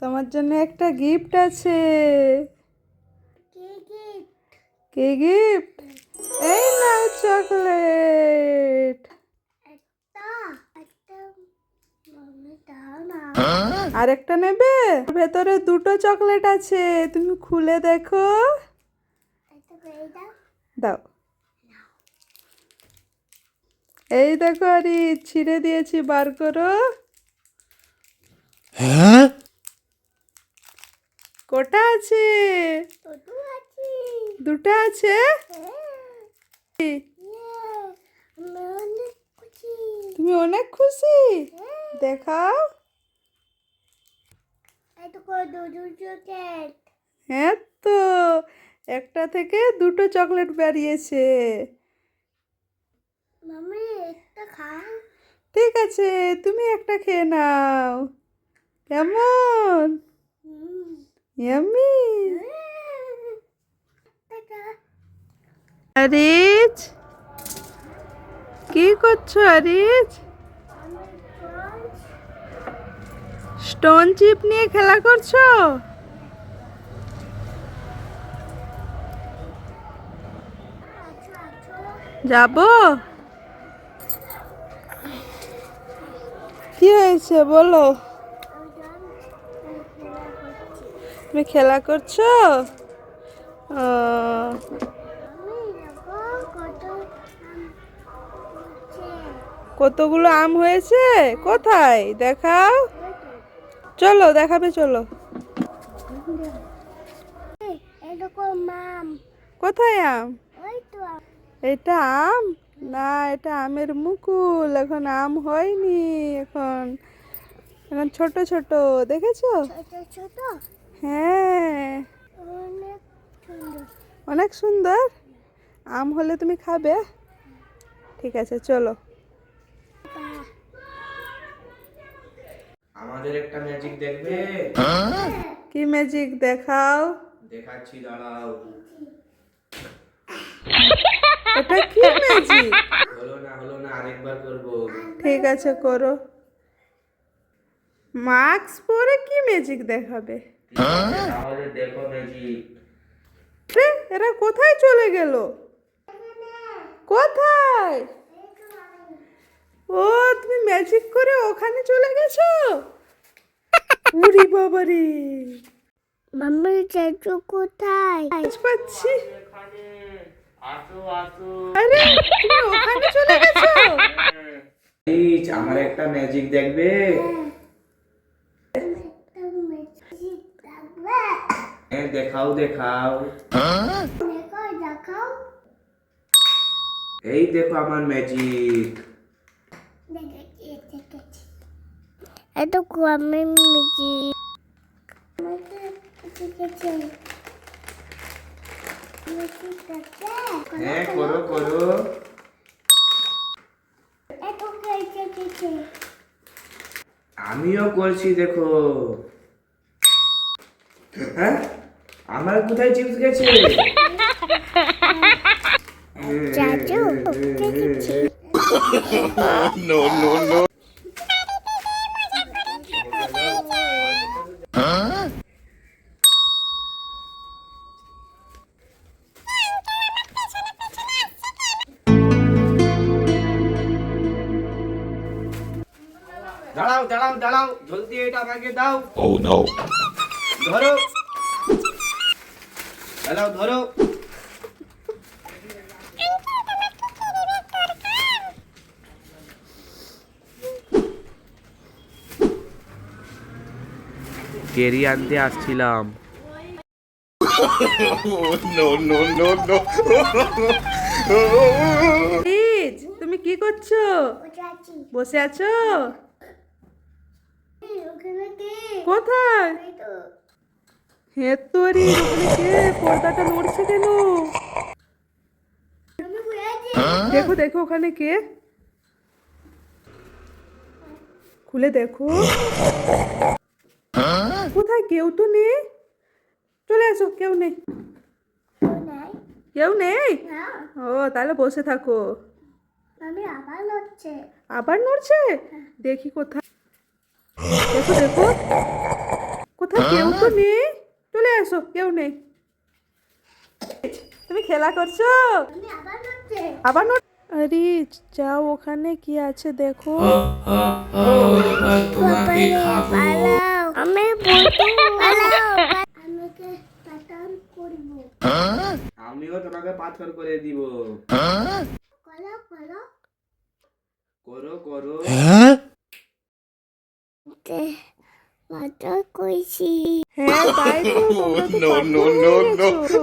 তোমার জন্য একটা গিফট আছে। কি গিফট? এই নাও চকলেট। আরেকটা নেবে? ভেতরে দুটো চকলেট আছে, তুমি খুলে দেখো। দাও। এই দেখো, আরে ছিঁড়ে দিয়েছি, বার করো। হ্যাঁ, কটা আছে? দুটো আছে। তুমি অনেক খুশি? দেখাও। হ্যাঁ তো, একটা থেকে দুটো চকলেট বেরিয়েছে। ঠিক আছে, তুমি একটা খেয়ে নাও। কেমন? ইয়াম্মি। আরিজ, কি করছো আরিজ? স্টোন চিপ নিয়ে খেলা করছো? যাবো? কি হয়েছে বলো? তুমি খেলা করছো? কতগুলো আম হয়েছে? কোথায় দেখাও। চলো দেখাবে, চলো। কোথায় আম? এটা আম না, এটা আমের মুকুল। এখন আম হয়নি। এখন এখন ছোট ছোট, দেখেছো? হ্যাঁ, অনেক সুন্দর। আম হলে তুমি খাবে? ঠিক আছে, চলো। আমাদের একটা ম্যাজিক দেখবে? কি ম্যাজিক? দেখাও। দেখাচ্ছি, দাঁড়াও। এটা কি ম্যাজিক? হলো না, আরেকবার করব। ঠিক আছে, করো। মাস্ক পরে কি ম্যাজিক দেখাবে? তাহলে দেখো ম্যাজিক। এরা কোথায় চলে গেল? কোথায়? ও, তুমি ম্যাজিক করে ওখানে চলে গেছো? উরি বাবারে, মাম্মি চাচু কোথায়? পাচ্ছি। এখানে আসো আসো। আরে, তুমি ওখানে চলে গেছো? আমার একটা ম্যাজিক দেখবে? হ্যাঁ, দেখাও দেখাও। এই দেখো আমার ম্যাজিক। এত গ্রামের মিজি হ্যাঁ, করো করো। আমিও করছি, দেখো। হ্যাঁ, আমার কোথায় চিপস গেছে? চাচু No, no, no. দাঁড়াও দাঁড়াও দাঁড়াও, জলদি এটা আমাকে দাও। Oh no. ধরো, দাঁড়াও, ধরো। কেরি আনতে আসছিলাম। Oh no, no, no, no. Please, তুমি কি করছো? বসে আছো? কোথায়? হ্যাঁ তো রে, ওখানে কে? পর্দাটা নড়ছে কেন? দেখো দেখো, ওখানে কে? খুলে দেখো। কোথায়? কেউ তো নেই। চলে আসো, কেউ নেই। কেউ নেই? ও, তাহলে বসে থাকো। আবার নড়ছে? দেখি কোথায়। দেখো দেখো, কোথায়? কোথায় কেউ তো নেই, চলে আসো, কেউ নেই। তুমি খেলা করছো আবার নোট? আরে যাও, ওখানে কি আছে দেখো। পালাও, আমি বলবো পালাও, আমাকে পাঠান করবো। আমিও তোমাকে পাথর করে দিব। করো করো, করো করো। পাঠা কইছি। হ্যাঁ তাই তো, তোমরা তো No, পাথর no, হয়ে no, no. গেছো।